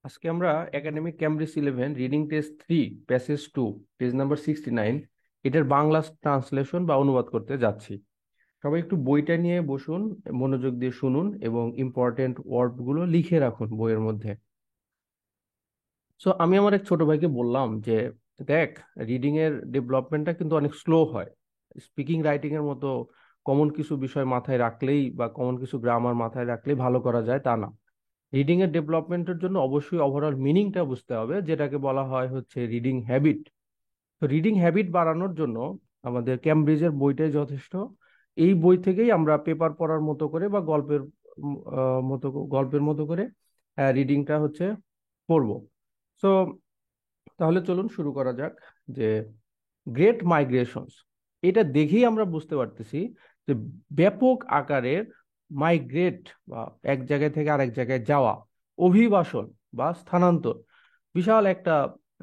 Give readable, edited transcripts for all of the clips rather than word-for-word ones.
আজকে আমরা academic Cambridge 11 reading test 3 passage 2 page number 69 এটার বাংলা ট্রান্সলেশন বা অনুবাদ করতে যাচ্ছি। সবাই একটু বইটা নিয়ে বসুন, মনোযোগ দিয়ে শুনুন এবং ইম্পর্টেন্ট ওয়ার্ড গুলো লিখে রাখুন বইয়ের মধ্যে। সো আমি আমার এক ছোট ভাইকে বললাম যে দেখ, রিডিং এর ডেভেলপমেন্টটা কিন্তু অনেক স্লো হয়। স্পিকিং রাইটিং এর মতো কমন কিছু বিষয় মাথায় রাখলেই বা কমন কিছু গ্রামার মাথায় রাখলেই ভালো করা যায় তা না। রিডিং এর ডেভেলপমেন্টের জন্য অবশ্যই ওভারঅল মিনিংটা বুঝতে হবে, যেটাকে বলা হয় হচ্ছে রিডিং হ্যাবিট। তো রিডিং হ্যাবিট বাড়ানোর জন্য আমাদের ক্যামব্রিজের বইটাই যথেষ্ট। এই বই থেকেই আমরা পেপার পড়ার মতো করে বা গল্পের মতো করে রিডিংটা হচ্ছে পড়বো। সো তাহলে চলুন শুরু করা যাক। যে গ্রেট মাইগ্রেশনস, এটা দেখেই আমরা বুঝতে পারতেছি যে ব্যাপক আকারের মাইগ্রেট বা এক জায়গায় থেকে আরেক জায়গায় যাওয়া, অভিবাসন বা স্থানান্তর, বিশাল একটা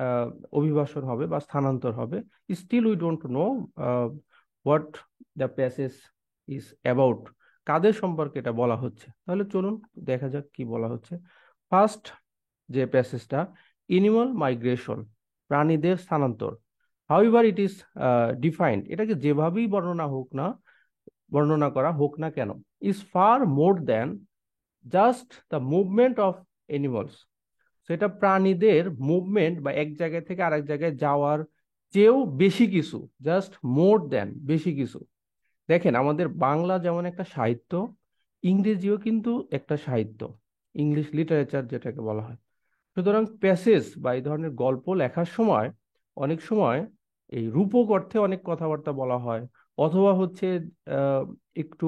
আহ, অভিবাসন হবে বা স্থানান্তর হবে। Still we don't know what the passage is about, কাদের সম্পর্কে এটা বলা হচ্ছে। তাহলে চলুন দেখা যাক কি বলা হচ্ছে। ফার্স্ট যে প্যাসেজটা, এনিমাল মাইগ্রেশন, প্রাণীদের স্থানান্তর। হাউএভার ইট ইজ ডিফাইন্ড, এটাকে যেভাবেই বর্ণনা করা হোক না কেন, is far more than just the movement of animals. সেটা প্রাণীদের মুভমেন্ট বা এক জায়গা থেকে আরেক জায়গায় যাওয়ার চেয়েও বেশি কিছু। জাস্ট মোর দ্যান, বেশি কিছু। দেখেন, আমাদের বাংলা যেমন একটা সাহিত্য, ইংরেজিও কিন্তু একটা সাহিত্য, ইংলিশ লিটারেচার যেটাকে বলা হয়। সুতরাং প্যাসেজ বা এই ধরনের গল্প লেখার সময় অনেক সময় এই রূপক অর্থে অনেক কথাবার্তা বলা হয়, অথবা হচ্ছে আহ, একটু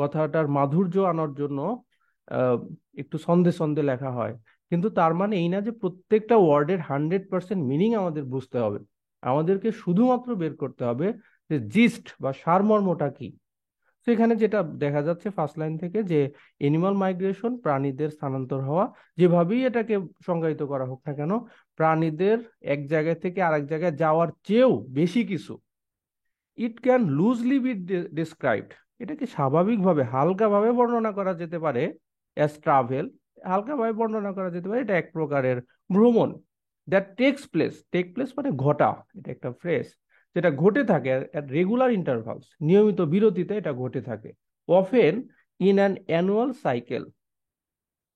কথাটার মাধুর্য আনার জন্য আহ, একটু ছন্দে ছন্দে লেখা হয়। কিন্তু তার মানে এই না যে প্রত্যেকটা ওয়ার্ডের 100% মিনিং আমাদের বুঝতে হবে। আমাদেরকে শুধুমাত্র বের করতে হবে যে জিস্ট বা সারমর্মটা কি। তো এখানে যেটা দেখা যাচ্ছে ফার্স্ট লাইন থেকে, যে এনিমাল মাইগ্রেশন, প্রাণীদের স্থানান্তর হওয়া, যেভাবেই এটাকে সংজ্ঞায়িত করা হোক না কেন, প্রাণীদের এক জায়গা থেকে আরেক জায়গায় যাওয়ার চেয়েও বেশি কিছু। It can loosely be described, এটাকে স্বাভাবিকভাবে হালকাভাবে বর্ণনা করা যেতে পারে অ্যাজ ট্রাভেল। হালকাভাবে বর্ণনা করা যেতে পারে এটা এক প্রকারের ভ্রমণ। দ্যাট টেক প্লেস মানে ঘটা, এটা একটা ফ্রেজ, যেটা ঘটে থাকে অ্যাট রেগুলার ইন্টারভালস, নিয়মিত বিরতিতে এটা ঘটে থাকে। Often in an annual cycle,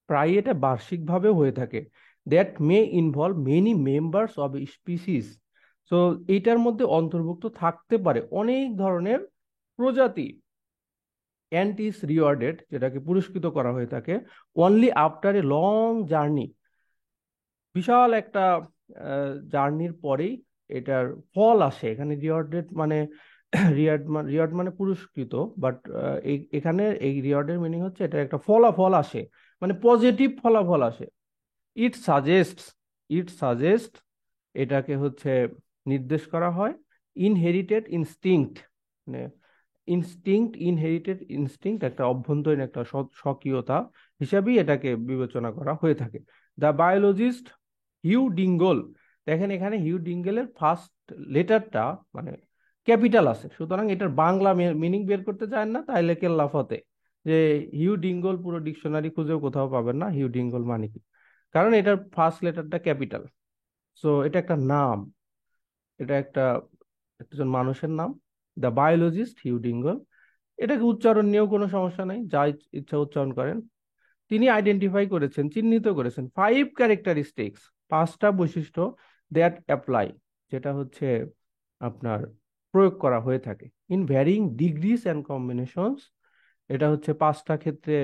প্রায় এটা বার্ষিকভাবে হয়ে থাকে। That may involve many members of species. So এইটার মধ্যে অন্তর্ভুক্ত থাকতে পারে অনেক ধরনের প্রজাতি। অ্যান্ড ইজ রিওয়ার্ডেড, যেটাকে পুরস্কৃত করা হয়ে থাকে only after a long journey, বিশাল একটা জার্নির পরেই এটার ফল আসে। এখানে রিওয়ার্ডেড মানে রিওয়ার্ড মানে পুরস্কৃত, বাট এখানে এই রিওয়ার্ডের মিনিং হচ্ছে এটা একটা ফলাফল আসে, মানে পজিটিভ ফলাফল আসে। ইট সাজেস্ট, ইট সাজেস্ট, এটাকে হচ্ছে নির্দেশ করা হয়। ইনহেরিটেড ইনস্টিংক্ট, মানে ইনহেরিটেড ইনস্টিংক্ট একটা অভ্যন্তরীণ একটা স্বকীয়তা হিসাবেই এটাকে বিবেচনা করা হয়ে থাকে। দ্য বায়োলজিস্ট হিউ ডিঙ্গল, দেখেন এখানে হিউ ডিঙ্গেলের ফার্স্ট লেটারটা মানে ক্যাপিটাল আছে, সুতরাং এটার বাংলা মিনিং বের করতে চান না তাইলে কেল্লা ফতে, যে হিউ ডিঙ্গল পুরো ডিকশনারি খুঁজেও কোথাও পাবেন না হিউ ডিঙ্গল মানে কি, কারণ এটার ফার্স্ট লেটারটা ক্যাপিটাল। সো এটা একটা নাম, এটা একটা একজন মানুষের নাম, দ্য বায়োলজিস্ট হিউ ডিঙ্গল। এটাকে উচ্চারণ নিয়েও কোনো সমস্যা নাই, যা ইচ্ছা উচ্চারণ করেন। তিনি আইডেন্টিফাই করেছেন, চিহ্নিত করেছেন 5 ক্যারেক্টারিস্টিক্স, 5টা বৈশিষ্ট্য, দ্যাট অ্যাপ্লাই, যেটা হচ্ছে আপনার প্রয়োগ করা হয়ে থাকে in varying degrees and combinations. এটা হচ্ছে 5টা ক্ষেত্রে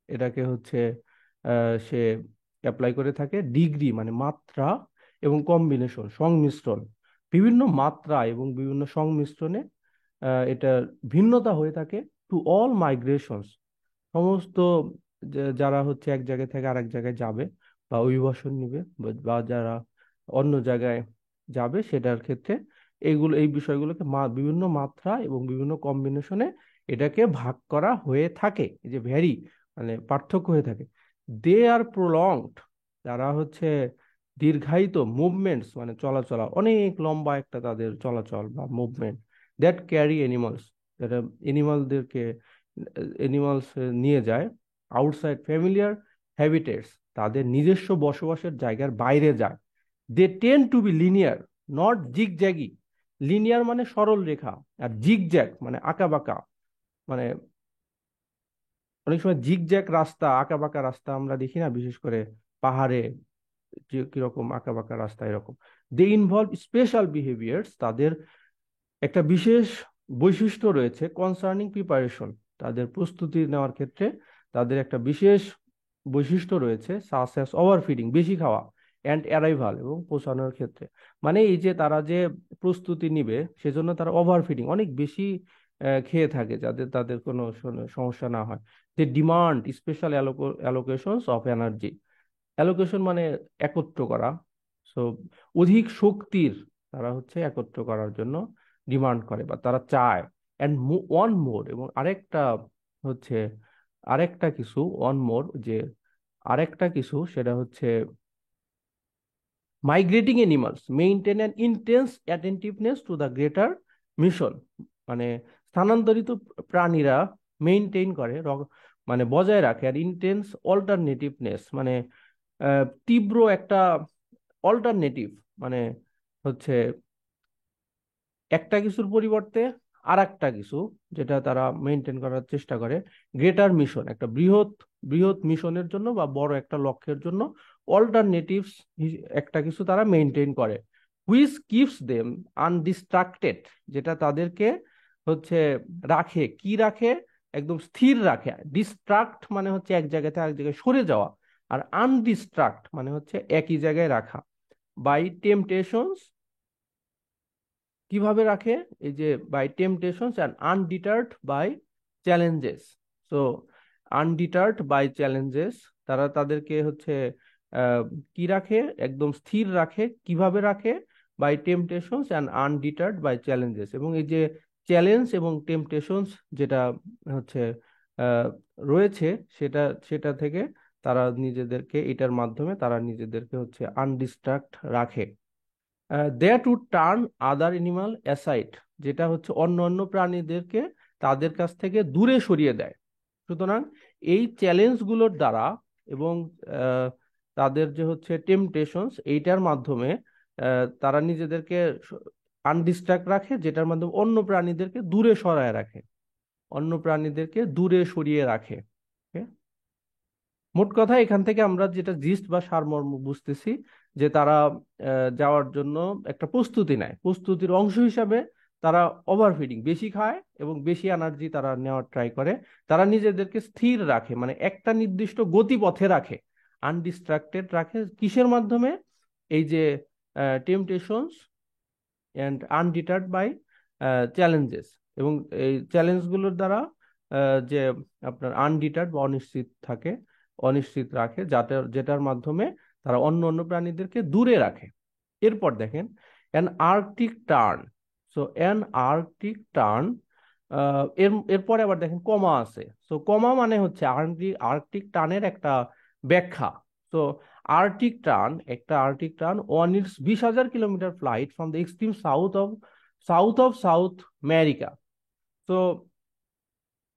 এটাকে হচ্ছে সে অ্যাপ্লাই করে থাকে। ডিগ্রি মানে মাত্রা, এবং কম্বিনেশন সংমিশ্রণ, বিভিন্ন মাত্রা এবং বিভিন্ন সংমিশ্রণে এটার ভিন্নতা হয়ে থাকে। টু অল মাইগ্রেশনস, সমস্ত যারা হচ্ছে এক জায়গা থেকে আরেক জায়গায় যাবে বা অভিবাসন নিবে বা যারা অন্য জায়গায় যাবে সেটার ক্ষেত্রে এই বিষয়গুলোকে বিভিন্ন মাত্রা এবং বিভিন্ন কম্বিনেশনে এটাকে ভাগ করা হয়ে থাকে। এই যে ভ্যারি মানে পার্থক্য হয়ে থাকে। দে আর প্রলংড, যারা হচ্ছে দীর্ঘায়িত, মুভমেন্টস মানে চলাচল, অনেক লম্বা একটা তাদের চলাচল বা মুভমেন্ট। দ্যাট ক্যারি অ্যানিমালস, যারা এনিমালদেরকে এনিমালস নিয়ে যায় আউটসাইড ফ্যামিলিয়ার হ্যাবিটেটস, তাদের নিজস্ব বসবাসের জায়গার বাইরে যায়, they tend to be linear, not zigzaggy. Linear মানে সরল রেখা, আর জিগজ্যাগ মানে আঁকাবাঁকা। মানে অনেক সময় জিগজ্যাগ রাস্তা, আঁকাবাঁকা রাস্তা আমরা দেখি না, বিশেষ করে পাহাড়ে যে কিরকম আঁকাবাঁকা রাস্তা এরকম। দে ইনভলভ স্পেশাল বিহেভিয়ার্স, তাদের একটা বিশেষ বৈশিষ্ট্য রয়েছে কনসার্নিং প্রিপারেশন, তাদের প্রস্তুতি নেওয়ার ক্ষেত্রে তাদের একটা বিশেষ বৈশিষ্ট্য রয়েছে, সাস অ্যাজ ওভারফিডিং, বেশি খাওয়া, অ্যান্ড অ্যারাইভাল, এবং পৌঁছানোর ক্ষেত্রে। মানে এই যে তারা যে প্রস্তুতি নিবে সেজন্য তারা ওভারফিডিং, অনেক বেশি খেয়ে থাকে, যাতে তাদের কোনো সমস্যা না হয়। They demand special allocations of energy. Allocation মানে একত্র করা। সো অধিক শক্তির তারা হচ্ছে একত্র করার জন্য ডিমান্ড করে বা তারা চায়। অ্যান্ড ওয়ান মোর, এবং আরেকটা হচ্ছে, আরেকটা কিছু, ওয়ান মোর, যে আরেকটা কিছু, সেটা হচ্ছে migrating animals maintain an intense attentiveness to the greater mission. মানে স্থানান্তরিত প্রাণীরা মেইনটেইন করে, মানে বজায় রাখে, আর ইন্টেন্স অল্টারনেটিভনেস মানে তীব্র একটা অল্টারনেটিভ, মানে হচ্ছে একটা কিছুর পরিবর্তে আর একটা কিছু, যেটা তারা মেনটেন করার চেষ্টা করে। গ্রেটার মিশন, একটা বৃহৎ বৃহৎ মিশনের জন্য বা বড় একটা লক্ষ্যের জন্য অল্টারনেটিভস একটা কিছু তারা মেনটেন করে। হুইচ কিপস দেম আনডিস্ট্রাক্টেড, যেটা তাদেরকে হচ্ছে রাখে, কি রাখে, একদম স্থির রাখে। ডিস্ট্রাক্ট মানে হচ্ছে এক জায়গা থেকে আরেক জায়গায় সরে যাওয়া, আর আনডিস্ট্রাক্ট মানে হচ্ছে একই জায়গায় রাখা। বাই টেম্পটেশনস, কিভাবে রাখে, এই যে by temptations and undeterred by challenges. So undeterred by challenges, তারা তাদেরকে হচ্ছে কি রাখে, একদম স্থির রাখে, কিভাবে রাখে, by temptations and undeterred by challenges. এবং এই যে চ্যালেঞ্জ এবং টেম্পটেশনস যেটা হচ্ছে আহ, রয়েছে, সেটা সেটা থেকে তারা নিজেদেরকে, এটার মাধ্যমে তারা নিজেদেরকে হচ্ছে আনডিস্ট্রাক্ট রাখে। There to turn other animal aside, যেটা হচ্ছে অন্য অন্য প্রাণীদেরকে তাদের কাছ থেকে দূরে সরিয়ে দেয়। সুতরাং এই চ্যালেঞ্জগুলোর দ্বারা এবং আহ, তাদের যে হচ্ছে টেম্পটেশনস, এইটার মাধ্যমে তারা নিজেদেরকে আনডিস্ট্রাক্ট রাখে, যেটার মাধ্যমে অন্য প্রাণীদেরকে দূরে সরায় রাখে, অন্য প্রাণীদেরকে দূরে সরিয়ে রাখে। Okay? মোট কথা এখান থেকে আমরা যেটা জিস্ট বা সারমর্ম বুঝতেছি, যে তারা যাওয়ার জন্য একটা প্রস্তুতি নেয়, প্রস্তুতির অংশ হিসাবে তারা ওভারফিডিং, বেশি খায় এবং বেশি এনার্জি তারা নেওয়ার ট্রাই করে। তারা নিজেদেরকে স্থির রাখে, মানে একটা নির্দিষ্ট গতিপথে রাখে, আনডিস্ট্রাক্টেড রাখে, কিসের মাধ্যমে, এই যে টেম্পটেশনস অ্যান্ড আনডিটার্ড বাই চ্যালেঞ্জেস। এবং এই চ্যালেঞ্জগুলোর দ্বারা যে আপনার আনডিটার্ড বা অনিশ্চিত থাকে, অনিশ্চিত রাখে, যেটার মাধ্যমে তারা অন্য অন্য প্রাণীদেরকে দূরে রাখে। এরপর দেখেন an Arctic turn. So an Arctic turn, এরপরে আবার দেখেন কমা আছে। সো কমা মানে হচ্ছে আর্কটিক আর্কটিক টার্নের একটা ব্যাখ্যা। তো আর্কটিক টার্ন, একটা Arctic tern on its 20,000 kilometre flight from the extreme south of South America. তো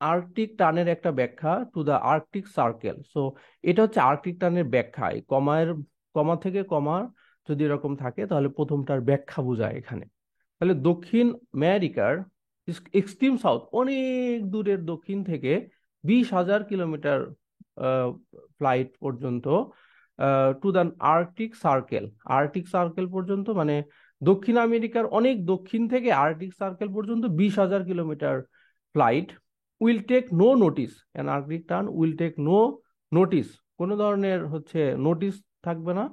আর্কটিক টানের একটা ব্যাখ্যা to the Arctic Circle. So এটা হচ্ছে আর্কটিক টানের ব্যাখ্যা। এই কমা থেকে কমা যদি এরকম থাকে, তাহলে প্রথমটার ব্যাখ্যা বোঝায় এখানে। তাহলে দক্ষিণ আমেরিকার এক্সট্রিম সাউথ, অনেক দূরের দক্ষিণ থেকে 20,000 কিলোমিটার ফ্লাইট পর্যন্ত, two the Arctic circle, Arctic Circle পর্যন্ত, মানে দক্ষিণ আমেরিকার অনেক দক্ষিণ থেকে আর্কটিক সার্কেল পর্যন্ত 20,000 kilometre flight, will take no notice, an Arctic tern will take no notice, কোনো ধরনের হচ্ছে নোটিস থাকবে না,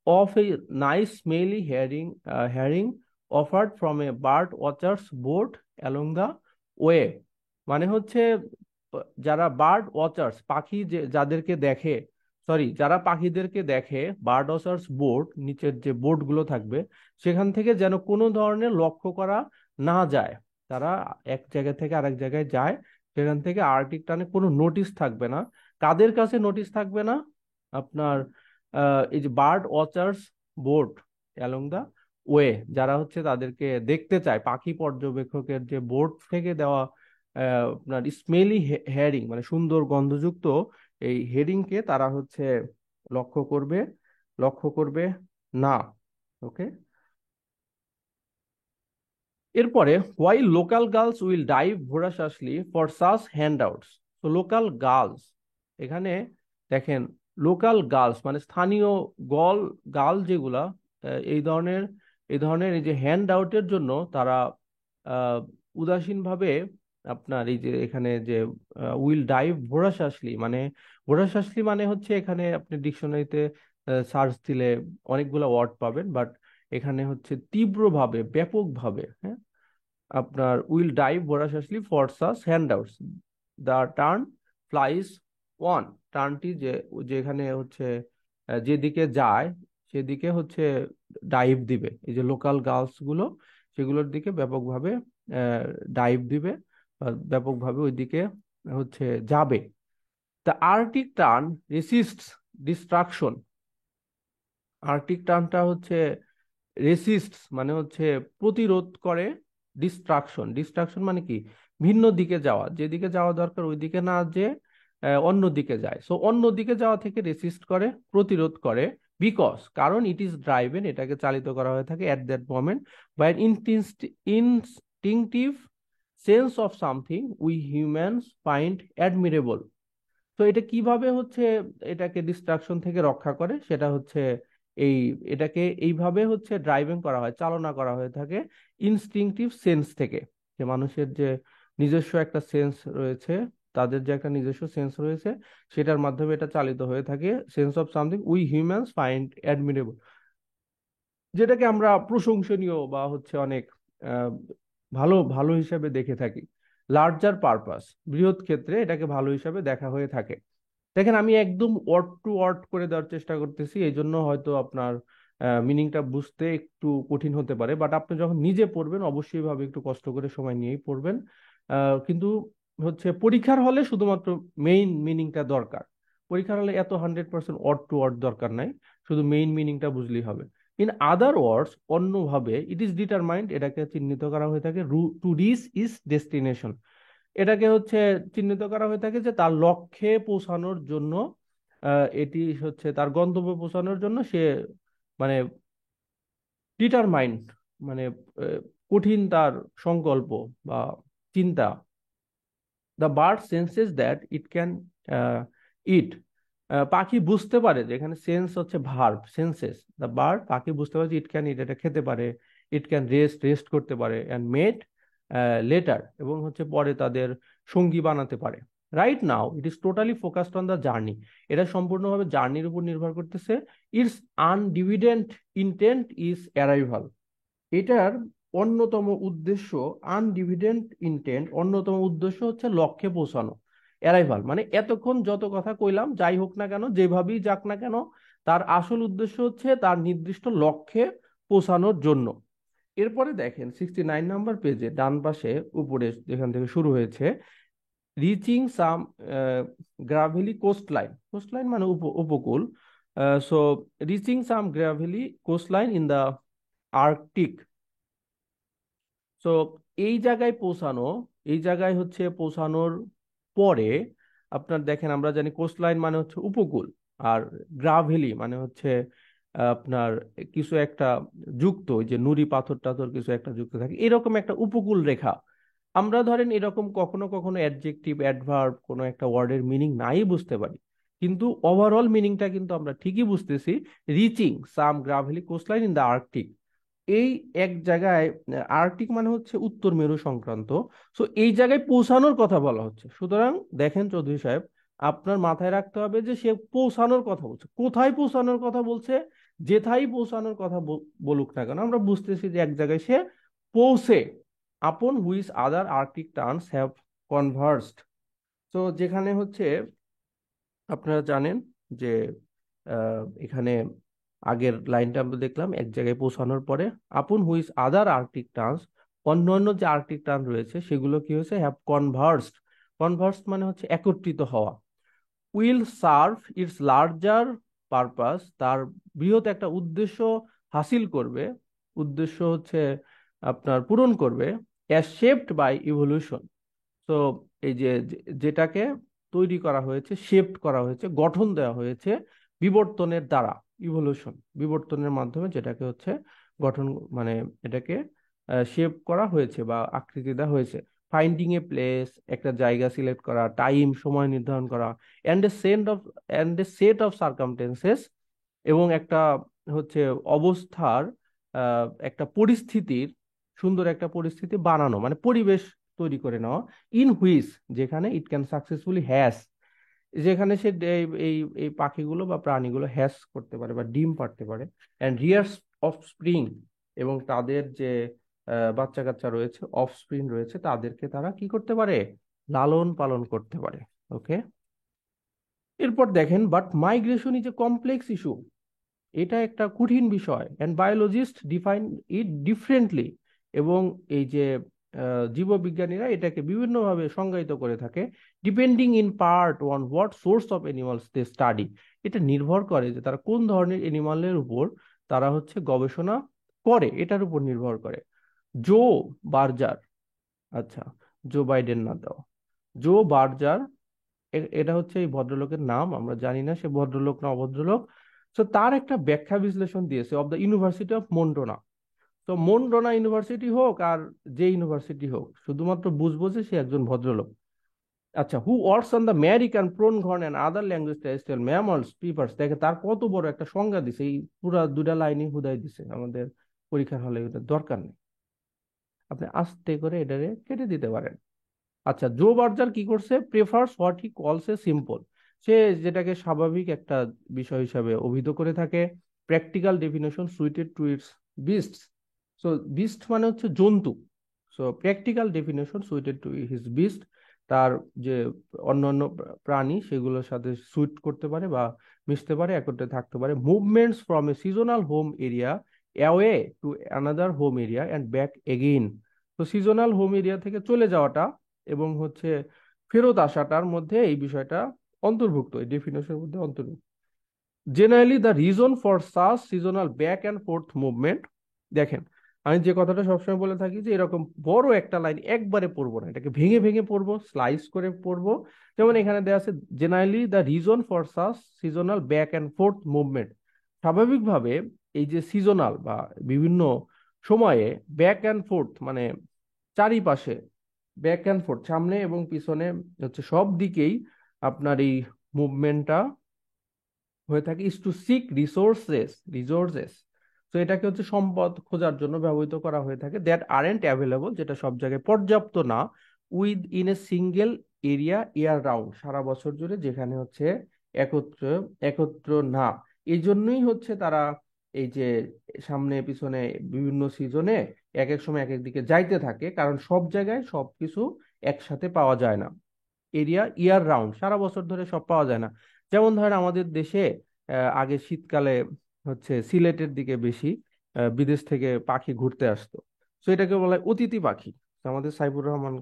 of a nice smelly herring offered from a bird watchers boat along the way. মানে হচ্ছে যারা বার্ড ওয়াচার্স, পাখি যে যাদেরকে দেখে, সরি, যারা পাখিদেরকে দেখে, বার্ড ওয়াচার্স বোট, নিচের যে বোট গুলো থাকবে, সেখান থেকে যেন কোনো ধরনের লক্ষ্য করা না যায়। তারা এক জায়গা থেকে আরেক জায়গায় যায়, সেখান থেকে আর্কটিক টানে কোনো নোটিশ থাকবে না। কাদের কাছে নোটিশ থাকবে না? আপনার এই যে bird watchers boat along the way, যারা হচ্ছে তাদেরকে দেখতে চায়, পাখি পর্যবেক্ষকের যে বোট থেকে দেওয়া আপনার স্মেলি হেয়ারিং, মানে সুন্দর গন্ধযুক্ত এই হেডিংকে তারা হচ্ছে লক্ষ্য করবে, লক্ষ্য করবে না। ওকে। এরপরে, why local girls will dive voraciously for such handouts. তো লোকাল গার্লস, এখানে দেখেন, লোকাল গার্লস মানে স্থানীয় গল গার্ল যেগুলা এই ধরনের, এই যে হ্যান্ড আউটের জন্য তারা উদাসীনভাবে আপনার এই যে এখানে যে উইল ডাইভ ভোরাসাসলি মানে, ভোরাসাসলি মানে হচ্ছে এখানে আপনি ডিকশনারিতে সার্চ দিলে অনেকগুলো ওয়ার্ড পাবেন, বাট এখানে হচ্ছে তীব্রভাবে, ব্যাপকভাবে, হ্যাঁ, আপনার will dive voraciously for such handouts, the tern flies on. টার্নটি যে, যেখানে হচ্ছে যেদিকে যায় সেদিকে হচ্ছে ডাইভ দিবে, এই যে লোকাল গার্লস গুলো সেগুলোর দিকে ব্যাপকভাবে ডাইভ দিবে, বা ব্যাপকভাবে ওই দিকে হচ্ছে যাবে। The Arctic tern resists distraction. Arctic টার্নটা হচ্ছে রেসিস্ট মানে হচ্ছে প্রতিরোধ করে, ডিস্ট্রাকশন, ডিস্ট্রাকশন মানে কি, ভিন্ন দিকে যাওয়া, যেদিকে যাওয়া দরকার ওই দিকে না, যে অন্য দিকে যায়, সো অন্য দিকে যাওয়া থেকে রেসিস্ট করে, প্রতিরোধ করে। বিকজ, কারণ ইট ইজ ড্রাইভেন, এটাকে চালিত করা হয়ে থাকে at that moment by instinctive sense of something we humans find admirable. তো এটা কিভাবে হচ্ছে এটাকে ডিস্ট্রাকশন থেকে রক্ষা করে, সেটা হচ্ছে এই, এটাকে এইভাবে হচ্ছে ড্রাইভিং করা হয়, চালনা করা হয়ে থাকে ইনস্টিংটিভ সেন্স থেকে, যে মানুষের যে নিজস্ব একটা সেন্স রয়েছে, তাদের যে একটা নিজস্ব সেন্স রয়েছে, সেটার মাধ্যমে এটা চালিত হয়ে থাকে, sense of something we humans find admirable, যেটাকে আমরা প্রশংসনীয় বা হচ্ছে অনেক আহ, ভালো ভালো হিসাবে দেখে থাকি। লার্জার পারপাস, বৃহৎ ক্ষেত্রে এটাকে ভালো হিসাবে দেখা হয়ে থাকে। দেখেন, আমি একদম ওয়ার্ড টু ওয়ার্ড করে দেওয়ার চেষ্টা করতেছি, এই জন্য হয়তো আপনার মিনিংটা বুঝতে একটু কঠিন হতে পারে, বাট আপনি যখন নিজে পড়বেন অবশ্যই ভাবে একটু কষ্ট করে সময় নিয়েই পড়বেন। কিন্তু হচ্ছে পরীক্ষার হলে শুধুমাত্র মেইন মিনিংটা দরকার, পরীক্ষার হলে এত 100% ওয়ার্ড টু ওয়ার্ড দরকার নাই, শুধু মেইন মিনিংটা বুঝলেই হবে। ইন আদার ওয়ার্ডস, অন্যভাবে, ইট ইজ ডিটারমাইন্ড, এটাকে চিহ্নিত করা হয়ে থাকে টু রিচ ইজ ডেস্টিনেশন, এটাকে হচ্ছে চিহ্নিত করা হয়ে থাকে যে তার লক্ষ্যে পৌঁছানোর জন্য, এটি হচ্ছে তার গন্তব্যে পৌঁছানোর জন্য সে মানে ডিটারমাইন্ড, মানে আহ, কঠিন তার সংকল্প বা চিন্তা। The bird senses that it can eat, পাখি বুঝতে পারে, যে এখানে সেন্স হচ্ছে ভার্ব, সেন্সেস, দ্য বার্ড, পাখি বুঝতে পারে যে ইট ক্যান ইট, এটা খেতে পারে, ইট ক্যান রেস্ট, রেস্ট করতে পারে, অ্যান্ড মেট লেটার, এবং হচ্ছে পরে তাদের সঙ্গী বানাতে পারে। Right now it is totally focused on the journey, এটা সম্পূর্ণভাবে জার্নির উপর নির্ভর করতেছে। ইটস আনডিভিডেন্ট ইন্টেন্ট ইজ অ্যারাইভাল, এটার অন্যতম উদ্দেশ্য, আনডিভিডেন্ট ইন্টেন্ট, অন্যতম উদ্দেশ্য হচ্ছে লক্ষ্যে পৌঁছানো। অ্যারাইভাল মানে এতক্ষণ যত কথা কইলাম, যাই হোক না কেন, যেভাবেই যাক না কেন, তার আসল উদ্দেশ্য হচ্ছে তার নির্দিষ্ট লক্ষ্যে পৌঁছানোর জন্য। এরপরে দেখেন 69 নম্বর পেজে ডান পাশে উপরে যেখান থেকে শুরু হয়েছে, reaching some gravelly coastline, coastline মানে উপকূল, so reaching some gravelly coastline in the Arctic. So এই জায়গায় পৌঁছানো, এই জায়গায় হচ্ছে পৌঁছানোর পরে আপনার দেখেন, আমরা জানি কোস্টলাইন মানে হচ্ছে উপকূল, আর গ্রাভেলি মানে হচ্ছে আপনার কিছু একটা যুক্ত, ওই যে নুড়ি পাথর টাথর কিছু একটা যুক্ত থাকে, এরকম একটা উপকূল রেখা। আমরা ধরেন এরকম কখনো কখনো অ্যাডজেক্টিভ, অ্যাডভার্ব, কোনো একটা ওয়ার্ডের মিনিং নাই বুঝতে পারি, কিন্তু ওভারঅল মিনিংটা কিন্তু আমরা ঠিকই বুঝতেছি। Reaching some gravelly coastline in the Arctic, এই এক জায়গায়, আর্কটিক মানে হচ্ছে উত্তর মেরু সংক্রান্ত, সো এই জায়গায় পৌঁছানোর কথা বলা হচ্ছে। সুতরাং দেখেন চৌধুরী সাহেব, আপনার মাথায় রাখতে হবে যে সে পৌঁছানোর কথা বলছে, কোথায় পৌঁছানোর কথা বলছে, যেথায় পৌঁছানোর কথা বলুক না কেন, আমরা বুঝতেছি যে এক জায়গায় সে পৌঁছে, upon which other Arctic terns have conversed. তো যেখানে হচ্ছে আপনারা জানেন যে এখানে আগের লাইনটা আমরা দেখলাম, এক জায়গায় পৌঁছানোর পরে আপন হুইচ আদার আর্কটিক টার্নস, অন্যান্য যে আর্কটিক টার্ন রয়েছে সেগুলো কি হয়েছে, হ্যাভ কনভার্সড। কনভার্সড মানে হচ্ছে একত্রিত হওয়া। Will serve it's larger purpose, তার বৃহৎ একটা উদ্দেশ্য হাসিল করবে, উদ্দেশ্য হচ্ছে আপনার পূরণ করবে, অ্যাজ শেপড বাই ইভলিউশন। তো এই যে যেটাকে তৈরি করা হয়েছে, শেপড করা হয়েছে, গঠন দেওয়া হয়েছে বিবর্তনের দ্বারা, ইভলিউশন, বিবর্তনের মাধ্যমে যেটাকে হচ্ছে গঠন, মানে এটাকে শেপ করা হয়েছে বা আকৃতি দেওয়া হয়েছে। ফাইন্ডিং এ প্লেস, একটা জায়গা সিলেক্ট করা, টাইম, সময় নির্ধারণ করা, and a set of circumstances, এবং একটা হচ্ছে অবস্থার, একটা পরিস্থিতির, সুন্দর একটা পরিস্থিতি বানানো, মানে পরিবেশ তৈরি করে নেওয়া, ইন হুইচ, যেখানে ইট ক্যান সাকসেসফুলি হ্যাস, যেখানে সে এই এই এই পাখিগুলো বা প্রাণীগুলো হ্যাস করতে পারে বা ডিম পাড়তে পারে, অ্যান্ড রিয়ার্স অফস্প্রিং, এবং তাদের যে বাচ্চা কাচ্চা রয়েছে, অফস্প্রিং রয়েছে, তাদেরকে তারা কি করতে পারে, লালন পালন করতে পারে। ওকে, এরপর দেখেন, but migration is a complex issue, এটা একটা কঠিন বিষয়, and biologist define it differently, এবং এই যে জীববিজ্ঞানীরা এটাকে বিভিন্নভাবে সংজ্ঞায়িত করে থাকে, depending in part on what source of animals they study. এটা নির্ভর করে যে তারা কোন ধরনের অ্যানিমালের উপর তারা হচ্ছে গবেষণা করে, এটার উপর নির্ভর করে। জো বার্জার, আচ্ছা, জো বাইডেন না দাও, জো বার্জার, এটা হচ্ছে এই ভদ্রলোকের নাম, আমরা জানি না সে ভদ্রলোক না অভদ্রলোক। তো তার একটা ব্যাখ্যা বিশ্লেষণ দিয়েছে অফ দ্য ইউনিভার্সিটি অফ মন্টোনা। তো মন্টোনা ইউনিভার্সিটি হোক আর যে ইউনিভার্সিটি হোক, শুধুমাত্র বুঝবো যে সে একজন ভদ্রলোক। আচ্ছা, who works on the American pronghorn and other language terrestrial mammals pipers, দেখে তার কত বড় একটা সংজ্ঞা দিছে, এই পুরা দুটা লাইনই হুদাই দিছে, আমাদের পরীক্ষার হলে এটা দরকার নেই, আপনি আস্তে করে এটারে কেটে দিতে পারেন। আচ্ছা, জো বার্জার কি করছে, প্রেফার্স হোয়াট হি কলস এ সিম্পল, সে যেটাকে স্বাভাবিক একটা বিষয় হিসাবে অভিহিত করে থাকে, practical definition suited to its beasts. So beast মানে হচ্ছে জন্তু, so practical definition suited to his beast, তার যে অন্যান্য প্রাণী সেগুলোর সাথে সুইট করতে পারে বা মিশতে পারে, একত্রে থাকতে পারে। Movements from a seasonal home area away to another home area and back again, তো সিজনাল হোম এরিয়া থেকে চলে যাওয়াটা এবং হচ্ছে ফেরত আসাটার মধ্যে এই বিষয়টা অন্তর্ভুক্ত, এই ডেফিনেশনের মধ্যে অন্তর্ভুক্ত। Generally the reason for such seasonal back and fourth movement, দেখেন আমি যে কথাটা সবসময় বলে থাকি যে এরকম বড় একটা লাইন একবারে পড়বো না, এটাকে ভেঙে ভেঙে পড়বো, স্লাইস করে পড়বো। যেমন এখানে দেওয়া আছে, generally the reason for such seasonal back and fourth movement, স্বাভাবিকভাবে এই যে সিজনাল বা বিভিন্ন সময়ে ব্যাক অ্যান্ড ফোর্থ মানে চারিপাশে, ব্যাক অ্যান্ড ফোর্থ সামনে এবং পিছনে হচ্ছে সব দিকেই আপনার এই মুভমেন্টটা হয়ে থাকে, ইজ টু সিক রিসোর্সেস, তো এটাকে হচ্ছে সম্পদ খোঁজার জন্য ব্যবহৃত করা হয়ে থাকে, দ্যাট আরেন্ট অ্যাভেলেবল, যেটা সব জায়গায় পর্যাপ্ত না, within a single area year round, সারা বছর জুড়ে, যেখানে হচ্ছে একত্র একত্র না। এই জন্যই হচ্ছে তারা এই যে সামনে পিছনে বিভিন্ন সিজনে এক এক সময় এক এক দিকে যাইতে থাকে, কারণ সব জায়গায় সবকিছু একসাথে পাওয়া যায় না। এরিয়া ইয়ার রাউন্ড, সারা বছর ধরে সব পাওয়া যায় না। যেমন ধরেন আমাদের দেশে আগে শীতকালে হচ্ছে সিলেটের দিকে বেশি বিদেশ থেকে পাখি ঘুরতে আসতো, তো এটাকে বলা হয় অতিথি পাখি। তো আমাদের সাইফুর রহমান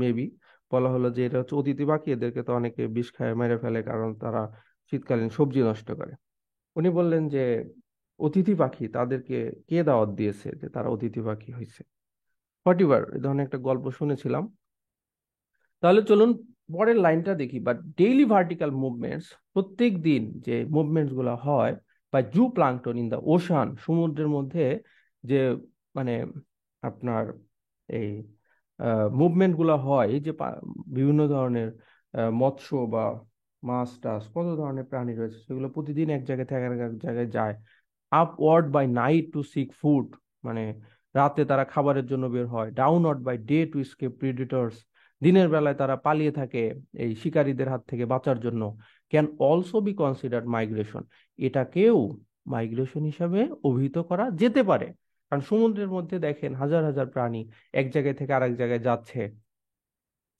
মেবি বলা হলো যে এটা হচ্ছে অতিথি পাখি, এদেরকে তো অনেকে বিষ খায় মেরে ফেলে কারণ তারা শীতকালীন সবজি নষ্ট করে। উনি বললেন যে অতিথি পাখি তাদেরকে কে দাওয়াত দিয়েছে যে তারা অতিথি পাখি হয়েছে, হোয়াট এই ধরনের একটা গল্প শুনেছিলাম। তাহলে চলুন পরের লাইনটা দেখি, বাট ডেইলি ভার্টিক্যাল মুভমেন্টস, প্রত্যেক দিন যে মুভমেন্টস গুলো হয় বা জু প্লাঙ্কটন ইন দা ওশান, সমুদ্রের মধ্যে যে মানে আপনার এই মুভমেন্ট গুলো হয়, এই যে বিভিন্ন ধরনের মৎস্য বা মাছ টাছ কত ধরনের প্রাণী রয়েছে, সেগুলো প্রতিদিন এক জায়গায় থেকে আর এক জায়গায় যায়। Upward by night to seek food, মানে রাতে তারা খাবারের জন্য বের হয়। Downward by day to escape predators, দিনের বেলায় তারা পালিয়ে থাকে এই শিকারীদের হাত থেকে বাঁচার জন্য। Can also be considered migration, এটাকেও মাইগ্রেশন হিসাবে অভিহিত করা যেতে পারে, কারণ সমুদ্রের মধ্যে দেখেন হাজার হাজার প্রাণী এক জায়গায় থেকে আরেক জায়গায় যাচ্ছে।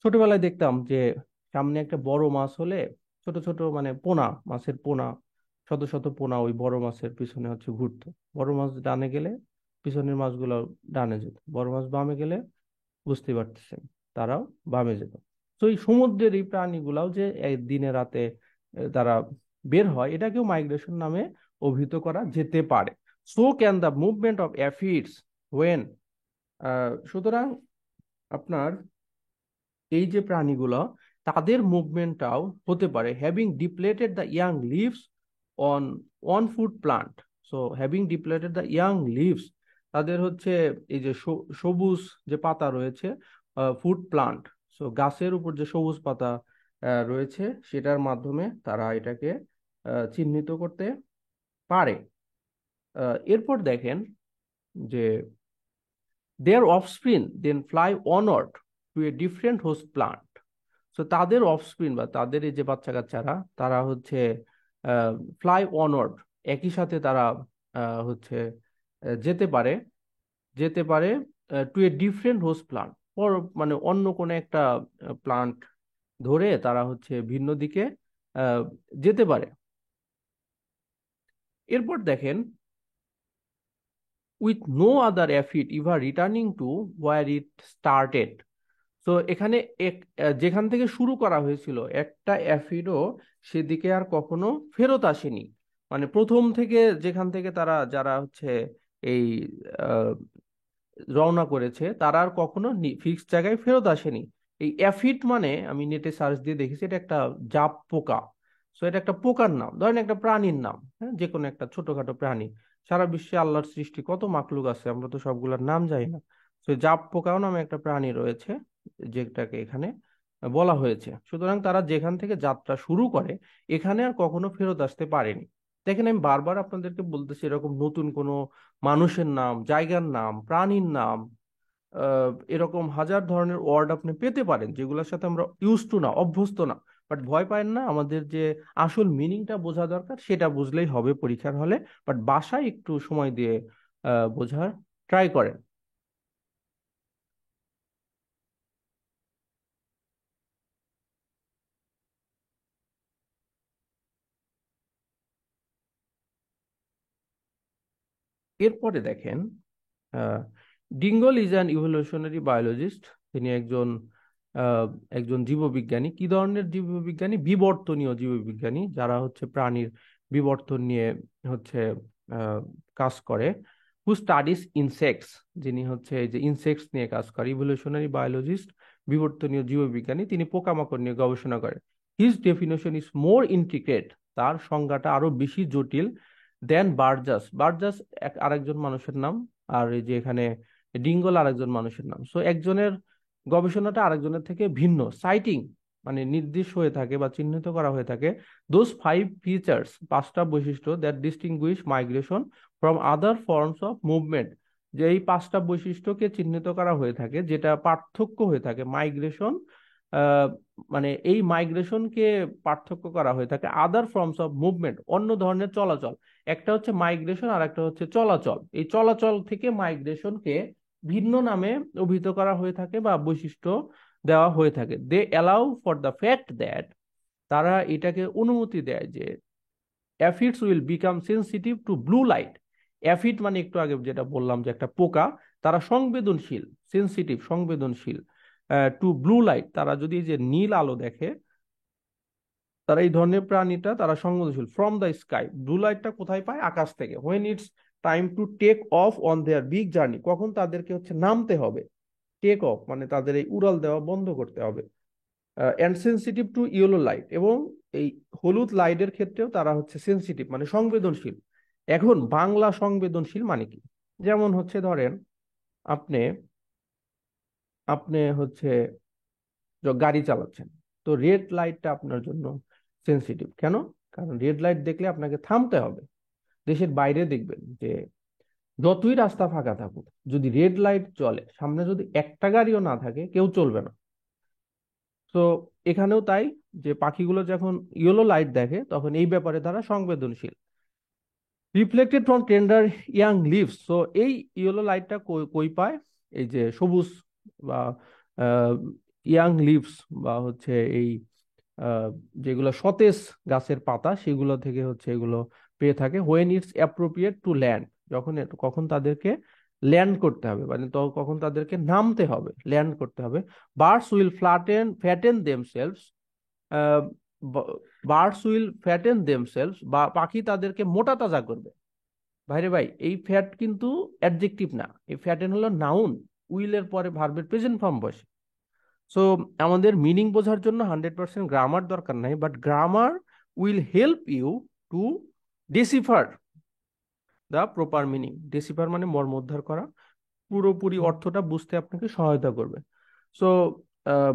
ছোটবেলায় দেখতাম যে সামনে একটা বড় মাছ হলে ছোট ছোট মানে পোনা, মাছের পোনা, শত শত পোনা ওই বড় মাছের পিছনে হচ্ছে ঘুরতো। বড় মাছ ডানে গেলে পিছনের মাছগুলো ডানে যেত, বড় মাছ বামে গেলে বুঝতে পারতেছেন তারাও বামে যেত। তো এই সমুদ্রের এই প্রাণীগুলাও যে এই দিনে রাতে তারা বের হয়, এটাকেও মাইগ্রেশন নামে অভিহিত করা যেতে পারে। So can the movement of aphids when, সুতরাং আপনার এই যে প্রাণীগুলো তাদের মুভমেন্টটাও হতে পারে, having depleted the young leaves on one food plant, so having depleted the young leaves, তাদের হচ্ছে এই যে সবুজ যে পাতা রয়েছে, ফুড প্লান্ট, সো গাছের উপর যে সবুজ পাতা রয়েছে সেটার মাধ্যমে তারা এটাকে চিহ্নিত করতে পারে। এরপর দেখেন যে their offspring then fly onward to a different host plant, so তাদের অফস্প্রিং বা তাদের এই যে বাচ্চা কাচ্চারা তারা হচ্ছে ফ্লাই অনওয়ার্ড, একই সাথে তারা হচ্ছে যেতে পারে, যেতে পারে to a different host plant, মানে অন্য কোনো একটা প্লান্ট ধরে তারা হচ্ছে ভিন্ন দিকে আহ, যেতে পারে। এরপর দেখেন with no other aphid ever returning to where it started, তো এখানে যেখান থেকে শুরু করা হয়েছিল একটা অ্যাফিডও সেদিকে আর কখনো ফেরত আসেনি, মানে প্রথম থেকে যেখান থেকে তারা যারা হচ্ছে এই আহ, রওনা করেছে তারা আর কখনো ফিক্সড জায়গায় ফেরত আসেনি। এই অ্যাফিড মানে আমি নেটে সার্চ দিয়ে দেখেছি এটা একটা জাপ পোকা। সো এটা একটা পোকার নাম, ধরেন একটা প্রাণীর নাম, হ্যাঁ, যে কোনো একটা ছোটখাটো প্রাণী। সারা বিশ্বে আল্লাহর সৃষ্টি কত মাখলুক আছে, আমরা তো সবগুলোর নাম জানি না। তো জাপ পোকাও নামে একটা প্রাণী রয়েছে যেটাকে এখানে বলা হয়েছে। সুতরাং তারা যেখান থেকে যাত্রা শুরু করে এখানে আর কখনো ফেরত আসতে পারেনি। দেখেন আমি বারবার আপনাদেরকে বলতেছি এরকম নতুন কোনো মানুষের নাম, জায়গার নাম, প্রাণীর নাম, এরকম হাজার ধরনের ওয়ার্ড আপনি পেতে পারেন যেগুলোর সাথে আমরা ইউজ টু না, অভ্যস্ত না। বাট ভয় পায় না, আমাদের যে আসল মিনিংটা বোঝা দরকার সেটা বুঝলেই হবে পরীক্ষার হলে। বাট বাসায় একটু সময় দিয়ে বোঝার ট্রাই করেন। এরপরে দেখেন Dingle is an evolutionary biologist, তিনি একজন একজন জীববিজ্ঞানী। কি ধরনের জীববিজ্ঞানী? বিবর্তনীয় জীববিজ্ঞানী, যারা হচ্ছে প্রাণীর বিবর্তন নিয়ে হচ্ছে আহ, কাজ করে। হু স্টাডিজ ইনসেক্টস, যিনি হচ্ছে এই যে ইনসেক্টস নিয়ে কাজ করে, ইভলিউশনারি বায়োলজিস্ট, বিবর্তনীয় জীববিজ্ঞানী, তিনি পোকামাকড় নিয়ে গবেষণা করে। His definition is more intricate, তার সংজ্ঞাটা আরো বেশি জটিল দেন বার্জাস। বার্জাস আরেকজন মানুষের নাম, আর এই যে এখানে ডিঙ্গল আরেকজন মানুষের নাম। সো একজনের গবেষণাটা আরেকজনের থেকে ভিন্ন, সাইটিং মানে নির্দিষ্ট হয়ে থাকে বা চিহ্নিত করা হয়ে থাকে দোজ ফাইভ ফিচার্স, পাঁচটা বৈশিষ্ট্য that distinguished migration from other forms of movement, যে এই পাঁচটা বৈশিষ্ট্যকে চিহ্নিত করা হয়ে থাকে যেটা পার্থক্য হয়ে থাকে মাইগ্রেশন, মানে এই মাইগ্রেশনকে পার্থক্য করা হয়ে থাকে আদার ফর্মস অফ মুভমেন্ট, অন্য ধরনের চলাচল। একটা হচ্ছে মাইগ্রেশন আর একটা হচ্ছে চলাচল, এই চলাচল থেকে মাইগ্রেশনকে ভিন্ন নামে অভিহিত করা হয়ে থাকে বা বৈশিষ্ট্য দেওয়া হয়ে থাকে। They allow for the fact that, তারা এটাকে অনুমতি দেয় যে aphids will become sensitive to blue light. Aphid মানে একটু আগে যেটা বললাম যে একটা পোকা, তারা সংবেদনশীল, সেন্সিটিভ সংবেদনশীল টু ব্লু লাইট, তারা যদি এই যে নীল আলো দেখে, তারা এই ধরনের প্রাণীটা তারা সংবেদনশীল ফ্রম দ্য স্কাই। ব্লু লাইটটা কোথায় পায়? আকাশ থেকে। When it's time to take off on their big journey, কখন তাদেরকে হচ্ছে নামতে হবে, টেক অফ মানে তাদের এই উড়াল দেওয়া বন্ধ করতে হবে। And sensitive two yellow light, এবং এই হলুদ লাইটের ক্ষেত্রেও তারা হচ্ছে সেন্সিটিভ মানে সংবেদনশীল। এখন বাংলা সংবেদনশীল মানে কি? যেমন হচ্ছে ধরেন আপনি আপনি হচ্ছে গাড়ি চালাচ্ছেন, তো রেড লাইটটা আপনার জন্য সেন্সিটিভ কেন? কারণ রেড লাইট দেখলে আপনাকে থামতে হবে। দেশের বাইরে দেখবেন যে যতই রাস্তা ফাঁকা থাকুক, যদি রেড লাইট চলে, সামনে যদি একটা গাড়িও না থাকে, কেউ চলবে না। তো এখানেও তাই, যে পাখিগুলো যখন ইয়েলো লাইট দেখে তখন এই ব্যাপারে তারা সংবেদনশীল। Reflected from tender young leaves, তো এই ইয়েলো লাইটটা কই কই পায়? এই যে সবুজ বা ইয়াং লিভস বা হচ্ছে এই আহ, যেগুলো সতেজ গাছের পাতা সেগুলো থেকে হচ্ছে এগুলো পেয়ে থাকে। When it's appropriate to land, যখন কখন তাদেরকে ল্যান্ড করতে হবে, মানে তো কখন তাদেরকে নামতে হবে, ল্যান্ড করতে হবে। Birds will fatten themselves, birds will fatten themselves, বা পাখি তাদেরকে মোটা তাজা করবে। ভাইরে ভাই, এই ফ্যাট কিন্তু অ্যাডজেক্টিভ না, এই ফ্যাটেন হলো নাউন, উইলের পরে ভার্বের প্রেজেন্ট ফর্ম বসে। সো আমাদের মিনিং বোঝার জন্য 100% গ্রামার দরকার নাই, but grammar will help you to decipher the proper meaning. Decipher মানে মর্মোদ্ধার করা, পুরোপুরি অর্থটা বুঝতে আপনাকে সহায়তা করবে। So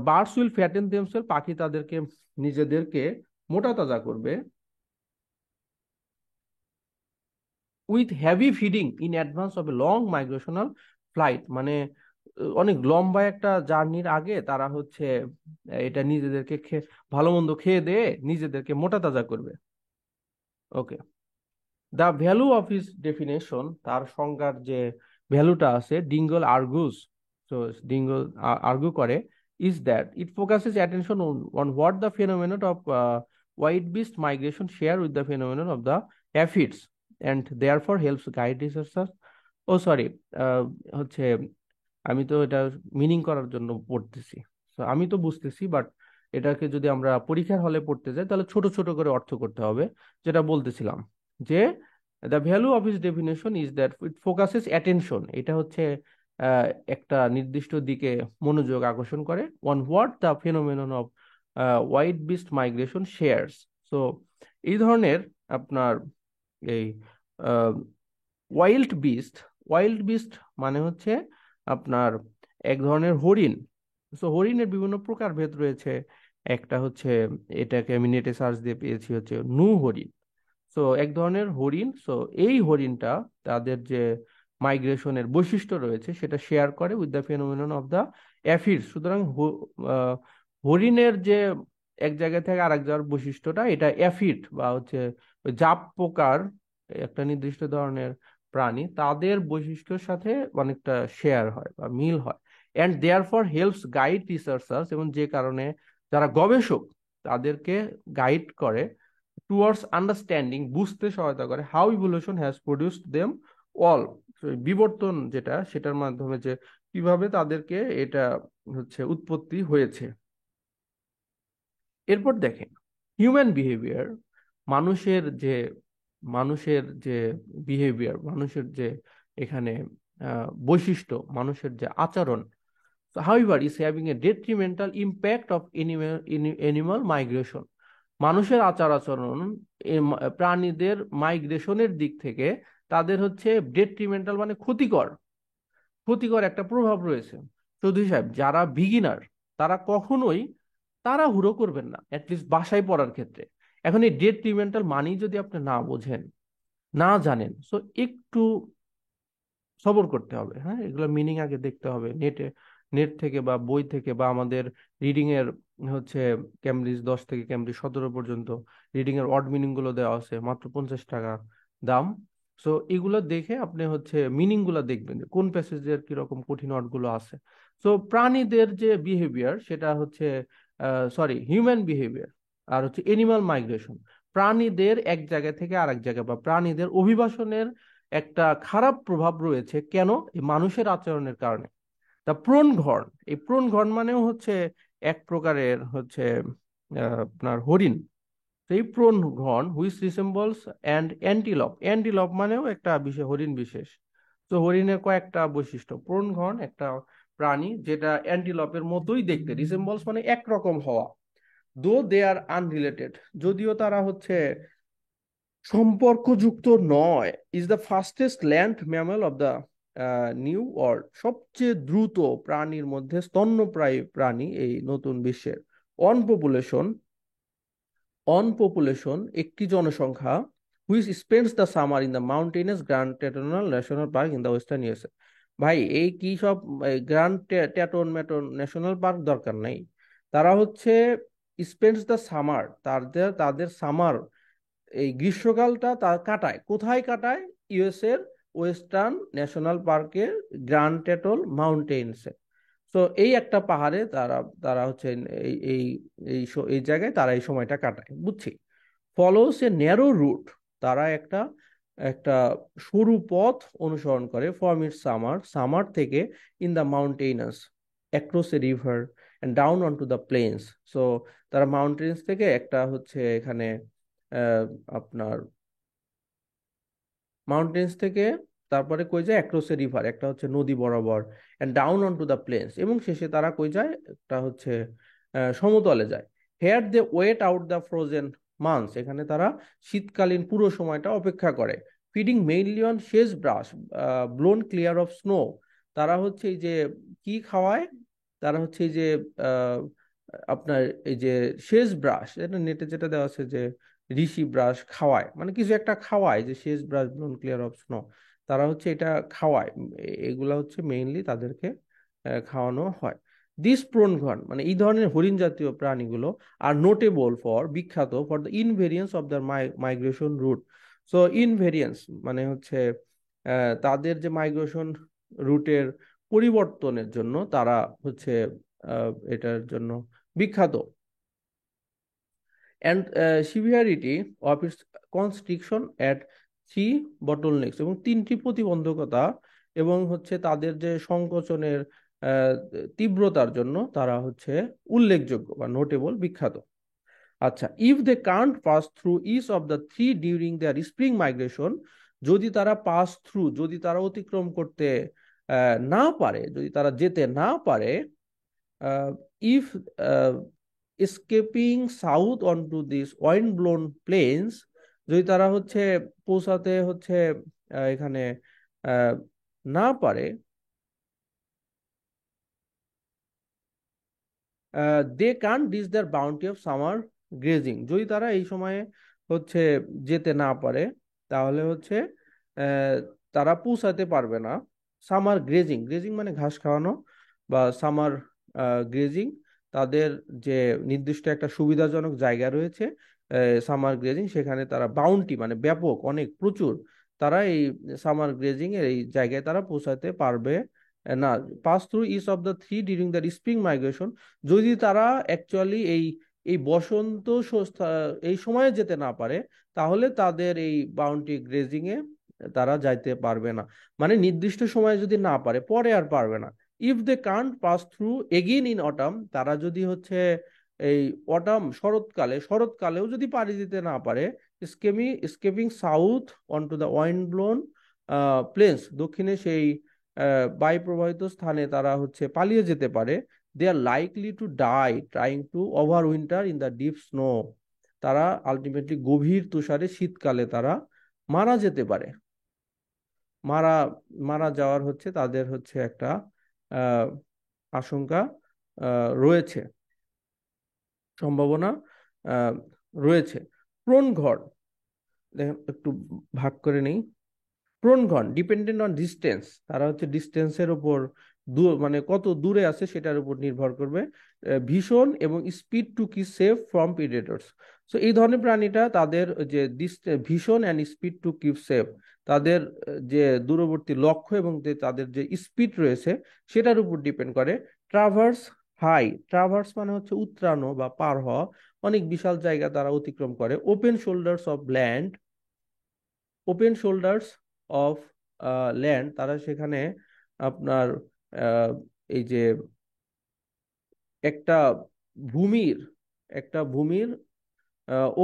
birds will fatten themself, পাখি তাদেরকে নিজেদেরকে মোটা তাজা করবে, with heavy feeding in advance of a long migrational flight, মানে অনেক লম্বা একটা জার্নির আগে তারা হচ্ছে এটা নিজেদেরকে ভালো মন্দ খেয়ে দিয়ে নিজেদেরকে মোটা তাজা করবে। Okay, the value of his definition, তার সংজ্ঞার যে ভ্যালুটা আছে, ডিঙ্গল আর্গুস, তো ডিঙ্গল আর্গু করে, is that it focuses attention on what the phenomenon of wildebeest migration share with the phenomenon of the aphids and therefore helps guide researchers. Oh sorry, হচ্ছে আমি তো এটা meaning করার জন্য পড়তেছি, তো আমি তো বুঝতেছি, বাট এটাকে যদি আমরা পরীক্ষার হলে পড়তে যাই তাহলে ছোট ছোট করে অর্থ করতে হবে। যেটা বলতেছিলাম যে the value of is definition is that it focuses attention, এটা হচ্ছে একটা নির্দিষ্ট দিকে মনোযোগ আকর্ষণ করে, on what the phenomenon of wildebeest migration shares. So এই ধরনের আপনার এই ওয়াইল্ড বিস্ট, ওয়াইল্ড বিস্ট মানে হচ্ছে আপনার এক ধরনের হরিণ। সো হরিণের বিভিন্ন প্রকারভেদ রয়েছে। একটা হচ্ছে, এটাকে আমি নেটে সার্চ দিয়ে পেয়েছি, হচ্ছে নু হরিণ। সো এক ধরনের হরিণ। সো এই হরিণটা তাদের যে মাইগ্রেশনের বৈশিষ্ট্য রয়েছে সেটা শেয়ার করে with the phenomenon of the aphids. সুতরাং হরিণের যে এক জায়গা থেকে আরেক যাওয়ার বৈশিষ্ট্যটা, এটা অ্যাফিড বা হচ্ছে ওই জাপ পোকার একটা নির্দিষ্ট ধরনের প্রাণী, তাদের বৈশিষ্ট্যের সাথে অনেকটা শেয়ার হয় বা মিল হয়। And therefore helps guide researchers, এবং যে কারণে যারা গবেষক তাদেরকে গাইড করে টুয়ার্ডস আন্ডারস্ট্যান্ডিং, বুঝতে সহায়তা করে, how evolution has produced them all, বিবর্তন যেটা, সেটার মাধ্যমে যে কিভাবে তাদেরকে এটা হচ্ছে উৎপত্তি হয়েছে। এরপর দেখেন হিউম্যান বিহেভিয়ার, মানুষের যে মানুষের যে বিহেভিয়ার, মানুষের যে এখানে বৈশিষ্ট্য, মানুষের যে আচরণ, however is having a detrimental impact of animal migration. মানুষের আচার আচরণ প্রাণীদের মাইগ্রেশনের দিক থেকে তাদের হচ্ছে ডেট্রিমেন্টাল মানে ক্ষতিকর, ক্ষতিকর একটা প্রভাব রয়েছে। চৌধুরী সাহেব, যারা বিগিনার তারা কখনোই তাড়াহুড়ো করবেন না, অ্যাটলিস্ট বাসায় পড়ার ক্ষেত্রে। এখন এই ডেট্রিমেন্টাল মানি যদি আপনি না বোঝেন, না জানেন, সো একটু সবর করতে হবে। হ্যাঁ, এগুলো মিনিং আগে দেখতে হবে নেটে, নেট থেকে বা বই থেকে বা আমাদের রিডিং এর হচ্ছে ক্যামব্রিজ 10 থেকে ক্যামব্রিজ 17 পর্যন্ত রিডিং এর অড মিনিং গুলো দেওয়া আছে, মাত্র 50 টাকা দাম। সো এগুলো দেখে আপনি হচ্ছে মিনিং গুলো দেখবেন যে কোন প্যাসেজের কিরকম কঠিন অর্থ গুলো আছে। সো প্রাণীদের যে বিহেভিয়ার সেটা হচ্ছে, সরি, হিউম্যান বিহেভিয়ার আর হচ্ছে এনিমাল মাইগ্রেশন, প্রাণীদের এক জায়গা থেকে আরেক জায়গায় বা প্রাণীদের অভিবাসনের একটা খারাপ প্রভাব রয়েছে। কেন? এই মানুষের আচরণের কারণে। তা প্রোন ঘর্ন, এই প্রোন ঘর্ন মানেও হচ্ছে এক প্রকারের হচ্ছে আপনার হরিণ। তো এই prone ঘর্ন which resembles and antelope, antelope মানেও একটা বিশেষ হরিণ বিশেষ। তো হরিণের কয়েকটা বৈশিষ্ট্য, প্রোন ঘর্ন একটা প্রাণী যেটা অ্যান্টিলপের মতোই দেখতে, রিসেম্বলস মানে একরকম হওয়া, দো দে আর আনরিলেটেড, যদিও তারা হচ্ছে সম্পর্কযুক্ত নয়, is the fastest land mammal of the new world, সবচেয়ে দ্রুত প্রাণীর মধ্যে স্তন্যপ্রায়ী প্রাণী এই নতুন বিশ্বের। অন পপুলেশন, অন পপুলেশন একটি জনসংখ্যা, which spends the summer in the mountainous Grand Teton National Park in the western USA. ভাই এই কি সব গ্র্যান্ড ট্যাটন ম্যাটন ন্যাশনাল পার্ক দরকার নাই। তারা হচ্ছে স্পেন্ডস দ্য সামার, তাদের তাদের সামার এই গ্রীষ্মকালটা তার কাটায় কোথায় কাটায়? ইউএস এর ওয়েস্টার্ন ন্যাশনাল পার্কের গ্র্যান্ড টেটল মাউন্টেন্সে। তো এই একটা পাহাড়ে তারা তারা হচ্ছে এই এই এই এই জায়গায় তারা এই সময়টা কাটায়, বুঝছি। ফলোস এ ন্যারো রুট, তারা একটা একটা সরু পথ অনুসরণ করে, ফ্রম ইট সামার, সামার থেকে, in the mountainous, across a river and down on to the plains. So তারা মাউন্টেন্স থেকে একটা হচ্ছে এখানে আহ, আপনার মাউন্টেন্স থেকে তারপরে কই যায়, অ্যাক্রস এ রিভার, একটা হচ্ছে নদী বরাবর, and down on to the plains, এবং শেষে তারা কই যায়, একটা হচ্ছে সমতলে যায়। Here they wait out the frozen months, এখানে তারা শীতকালীন পুরো সময়টা অপেক্ষা করে। Feeding mainly on sagebrush blown clear of snow, তারা হচ্ছে এই যে কি খাওয়ায়, তারা হচ্ছে এই যে আহ, আপনার এই যে শেষ ব্রাশ, এটা নেটে যেটা দেওয়া আছে যে ঋষি ব্রাশ খাওয়ায়, মানে কিছু একটা খাওয়ায়, যে শেষ brush blown clear of snow, তারা হচ্ছে এটা খাওয়ায়। এগুলা হচ্ছে মেইনলি তাদেরকে খাওয়ানো হয়। দিস প্রোনঘন মানে এই ধরনের হরিণ জাতীয় প্রাণীগুলো আর নোটেবল ফর, বিখ্যাত for the invariance of the migration route. So invariance মানে হচ্ছে তাদের যে মাইগ্রেশন রুটের পরিবর্তনের জন্য তারা হচ্ছে এটার জন্য বিখ্যাত। And severity of its constriction at three bottlenecks, এবং তিনটি প্রতিবন্ধকতা এবং হচ্ছে তাদের যে সংকোচনের আহ, তীব্রতার জন্য তারা হচ্ছে উল্লেখযোগ্য বা নোটেবল, বিখ্যাত। আচ্ছা, if they can't pass through each of the three during their spring migration, যদি তারা পাস থ্রু, যদি তারা অতিক্রম করতে না পারে, যদি তারা যেতে না পারে, if escaping south onto this wind blown plains, যদি তারা হচ্ছে পৌঁছাতে হচ্ছে এখানে আহ, না পারে, they can't ditch their bounty of summer grazing, যদি তারা এই সময়ে হচ্ছে যেতে না পারে, তাহলে হচ্ছে আহ, তারা পৌঁছাতে পারবে না সামার গ্রেজিং, গ্রেজিং মানে ঘাস খাওয়ানো, বা সামার গ্রেজিং, তাদের যে নির্দিষ্ট একটা সুবিধাজনক জায়গা রয়েছে সামার গ্রেজিং, সেখানে তারা বাউন্টি মানে ব্যাপক, অনেক, প্রচুর, তারা এই সামার গ্রেজিং এর এই জায়গায় তারা পৌঁছাতে পারবে না। Pass through each of the three during the spring migration, যদি তারা অ্যাকচুয়ালি এই এই বসন্ত এই সময়ে যেতে না পারে, তাহলে তাদের এই বাউন্টি গ্রেজিং এ তারা যাইতে পারবে না। মানে নির্দিষ্ট সময়ে যদি না পারে, পরে আর পারবে না। If they can't pass through again in autumn, তারা যদি হচ্ছে এই অটাম শরৎকালে, শরৎকালেও যদি পাড়ি দিতে না পারে, escaping south অনটু the wind blown planes, দক্ষিণে সেই বায়ু প্রবাহিত স্থানে তারা হচ্ছে পালিয়ে যেতে পারে, they are likely to die trying to over winter in the deep snow, তারা আলটিমেটলি গভীর তুষারে শীতকালে তারা মারা যেতে পারে। মারা মারা যাওয়ার হচ্ছে তাদের হচ্ছে একটা আহ আশঙ্কা রয়েছে, সম্ভাবনা আহ রয়েছে। প্রোন ঘর, দেখেন একটু ভাগ করে নেই। প্রোনঘন ডিপেন্ডেন্ট অন ডিস্টেন্স, তারা হচ্ছে ডিস্টেন্সের উপর, মানে কত দূরে আছে সেটার উপর নির্ভর করবে। ভীষণ এবং স্পিড টু কি সেভ ফ্রম প্রিডেটরস, সো এই ধরনের প্রাণীটা তাদের যে ভীষণ and speed to keep save, তাদের যে দূরবর্তী লক্ষ্য এবং তাদের যে স্পিড রয়েছে সেটার উপর ডিপেন্ড করে। ট্রাভার্স হাই, ট্রাভার্স মানে হচ্ছে উতরানো বা পার হওয়া, অনেক বিশাল জায়গা তারা অতিক্রম করে। Open shoulders of land, open shoulders of land, তারা সেখানে আপনার আহ, এই যে একটা ভূমির, একটা ভূমির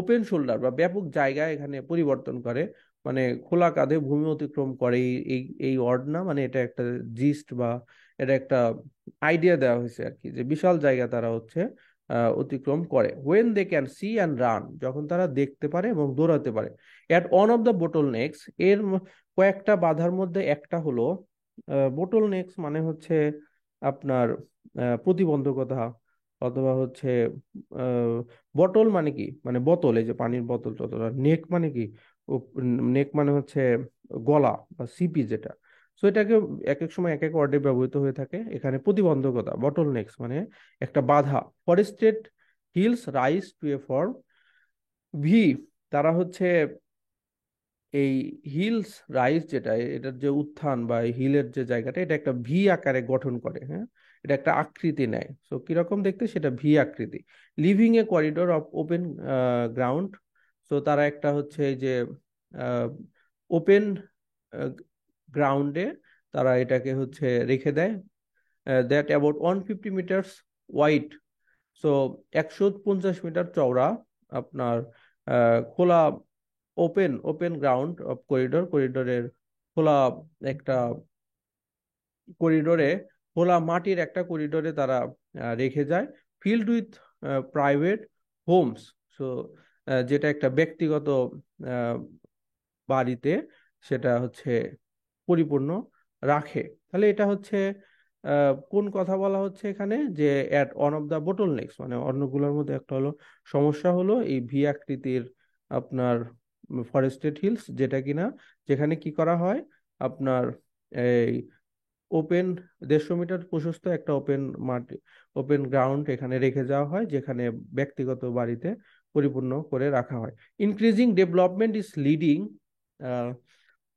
ওপেন শোল্ডার বা ব্যাপক জায়গা এখানে পরিবর্তন করে, মানে খোলা কাঁধে ভূমি অতিক্রম করে। এই এই এই ওয়ার্ড না, মানে এটা একটা জিস্ট বা এটা একটা আইডিয়া দেওয়া হয়েছে আর কি, যে বিশাল জায়গা তারা হচ্ছে অতিক্রম করে। When they can see and run, যখন তারা দেখতে পারে এবং দৌড়াতে পারে। At on of the bottlenecks, কয়েকটা বাধার মধ্যে একটা হলো, বোটল নেক্স মানে হচ্ছে আপনার প্রতিবন্ধকতা, অথবা হচ্ছে বটল মানে কি, মানে বোতল, এই যে পানির বোতল যতটা, নেক মানে কি, নেক মানে হচ্ছে গলা বা সিপি যেটা। সো এটাকে এক এক সময় এক এক ওয়ার্ডে ব্যবহৃত হয়ে থাকে। এখানে প্রতিবন্ধকতা, বটল নেক্স মানে একটা বাধা। Forested hills rise to a form V, তারা হচ্ছে এই হিলস রাইজ যেটা, এটার যে উত্থান বা হিলের যে জায়গাটা, এটা একটা ভি আকারে গঠন করে, হ্যাঁ, এটা একটা আকৃতি নেয়। সো কিরকম দেখতে, সেটা ভি আকৃতি। Living A corridor of open ground, so তারা একটা হচ্ছে এই যে ওপেন গ্রাউন্ডে তারা এটাকে হচ্ছে রেখে দেয়। That about 150 metres wide, so 150 মিটার চওড়া, আপনার খোলা, ওপেন গ্রাউন্ড অফ করিডোর, করিডোরের খোলা একটা করিডোরে, খোলা মাটির একটা করিডোরে তারা রেখে যায়। Field with private homes, so যেটা একটা ব্যক্তিগত আহ, বাড়িতে সেটা হচ্ছে পরিপূর্ণ রাখে। তাহলে এটা হচ্ছে কোন কথা বলা হচ্ছে এখানে, যে at one of the bottle next, মানে অন্যগুলোর মধ্যে একটা হলো সমস্যা হলো এই ভি আকৃতির আপনার ফরেস্টেড হিলস, যেটা কিনা যেখানে কি করা হয় আপনার এই ওপেন 150 মিটার প্রশস্ত একটা মাটি ওপেন গ্রাউন্ড এখানে রেখে যাওয়া হয়, যেখানে ব্যক্তিগত বাড়িতে পরিপূর্ণ করে রাখা হয়। Increasing development is leading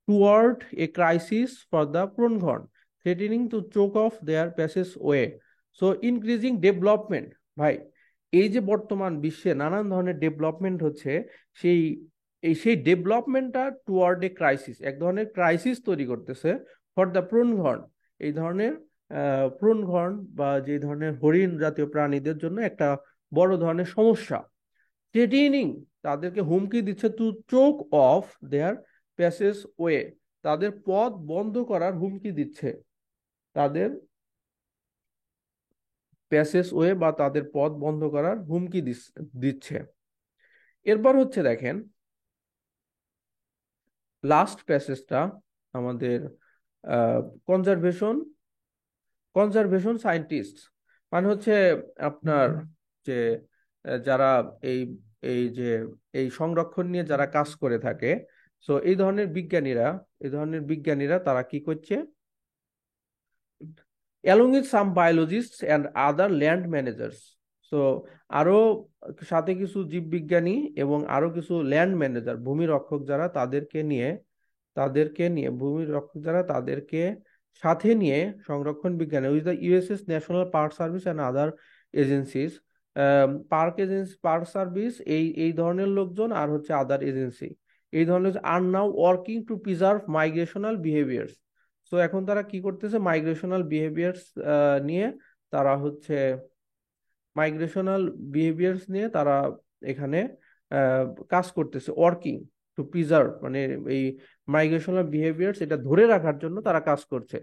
toward a crisis for the Pronghorn, threatening to choke off their passageway. So increasing development, ভাই, এই যে বর্তমান বিশ্বে নানান ধরনের ডেভেলপমেন্ট হচ্ছে, সেই সেই ডেভেলপমেন্টটা টুয়ার্ড এ ক্রাইসিস, এক ধরনের ক্রাইসিস তৈরি করতেছে ফর দ্য প্রুনঘর্ন, এই ধরনের প্রুনঘর্ন বা যে ধরনের হরিণ জাতীয় প্রাণীদের জন্য একটা বড় ধরনের সমস্যা। থ্রেটেনিং, তাদেরকে হুমকি দিচ্ছে, to choke off their passage way, তাদের পথ বন্ধ করার হুমকি দিচ্ছে, তাদের প্যাসেজ ওয়ে বা তাদের পথ বন্ধ করার হুমকি দিচ্ছে। এরপর হচ্ছে দেখেন লাস্ট প্যাসেজটা আমাদের কনজারভেশন কনজারভেশন সায়েন্টিস্ট, মানে হচ্ছে আপনার যে যারা এই এই যে এই সংরক্ষণ নিয়ে যারা কাজ করে থাকে, সো এই ধরনের বিজ্ঞানীরা তারা কি করছে, along with some biologists and other land managers, so আরো সাথে কিছু জীববিজ্ঞানী এবং আরো কিছু ল্যান্ড ম্যানেজার, ভূমি রক্ষক যারা, ভূমি রক্ষক যারা তাদেরকে সাথে নিয়ে সংরক্ষণ বিজ্ঞানী with the USS national park service and other agencies, park service এই ধরনের লোকজন আর হচ্ছে আদার এজেন্সি, এই ধরনের are now working to preserve migrational behaviours. So এখন তারা কি করতেছে, মাইগ্রেশনাল বিহেভিয়ার্স নিয়ে তারা হচ্ছে মাইগ্রেশনাল বিহেভিয়ার্স নিয়ে তারা এখানে আহ, কাজ করতেছে, ওয়ার্কিং টু প্রিজার্ভ, মানে এই মাইগ্রেশনাল বিহেভিয়ার্স এটা ধরে রাখার জন্য তারা কাজ করছে।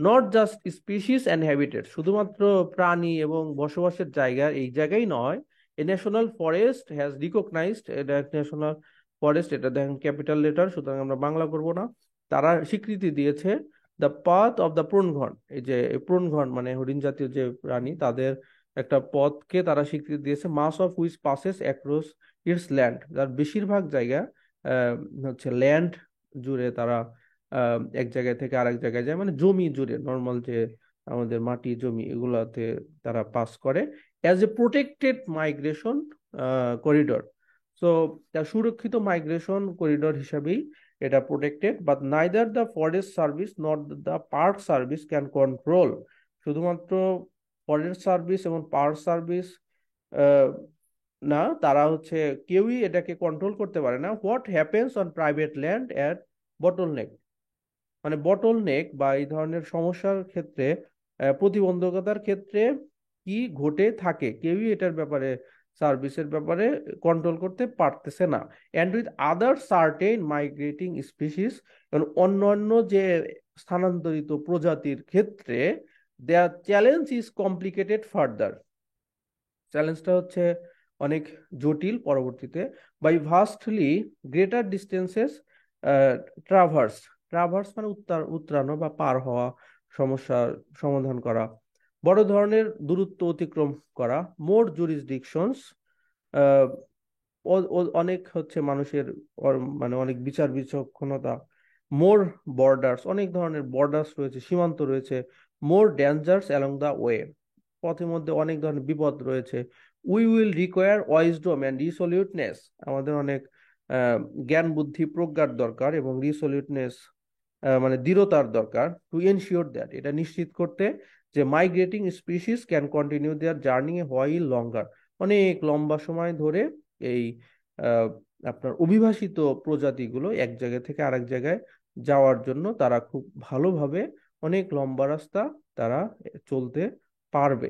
Not just species and habitat, শুধুমাত্র প্রাণী এবং বসবাসের জায়গা এই জায়গায় নয়, a national forest has recognised, এটা ন্যাশনাল ফরেস্ট, এটা দেখেন ক্যাপিটাল লেটার, সুতরাং আমরা বাংলা করব না, তারা স্বীকৃতি দিয়েছে দ্য পাথ অফ দ্য প্রুনঘন, এই যে প্রুনঘন মানে হরিণ জাতীয় যে প্রাণী, তাদের একটা পথকে তারা স্বীকৃতি দিয়েছে, mass of which passes across its land, যার বেশিরভাগ জায়গা আহ, হচ্ছে ল্যান্ড জুড়ে তারা এক জায়গা থেকে আরেক জায়গায় যায়, মানে জমি জুড়ে নর্মাল যে আমাদের মাটি জমি এগুলাতে তারা পাস করে, as a protected migration corridor. So সুরক্ষিত মাইগ্রেশন করিডোর হিসাবেই এটা protected, but neither the forest service not the park service can control, শুধুমাত্র ফরেস্ট সার্ভিস এবং পার্ক সার্ভিস না, তারা হচ্ছে কেউই এটাকে কন্ট্রোল করতে পারে না। What happens on private land at bottleneck, মানে বটল নেক বা এই ধরনের সমস্যার ক্ষেত্রে, প্রতিবন্ধকতার ক্ষেত্রে কি ঘটে থাকে, কেউই এটার ব্যাপারে, সার্ভিসের ব্যাপারে কন্ট্রোল করতে পারতেছে না। And with other certain migrating species, এবং অন্যান্য যে স্থানান্তরিত প্রজাতির ক্ষেত্রে their challenge is complicated further, চ্যালেঞ্জটা হচ্ছে অনেক জটিল পরবর্তীতে। By vastly greater distances traverse, traverse মানে উত্তরানো বা পার হওয়া, সমস্যার সমাধান করা, বড় ধরনের দূরত্ব অতিক্রম করা, মোর জুরিসডিকশনস, অনেক হচ্ছে মানুষের মানে অনেক বিচার বিচক্ষণতা, মোর বর্ডার্স, অনেক ধরনের বর্ডার্স রয়েছে, সীমান্ত রয়েছে, more dangers along the way, পথের মধ্যে অনেক ধরনের বিপদ রয়েছে, we will require wisdom and resoluteness, আমাদের অনেক জ্ঞান বুদ্ধি প্রজ্ঞার দরকার এবং রিসলিউটনেস মানে দৃঢ়তার দরকার, টু এনশিওর দ্যাট, এটা নিশ্চিত করতে যে migrating species can continue their journey a while longer, অনেক লম্বা সময় ধরে এই আহ, আপনার অভিবাসিত প্রজাতিগুলো এক জায়গা থেকে আরেক জায়গায় যাওয়ার জন্য তারা খুব ভালোভাবে অনেক লম্বা রাস্তা তারা চলতে পারবে।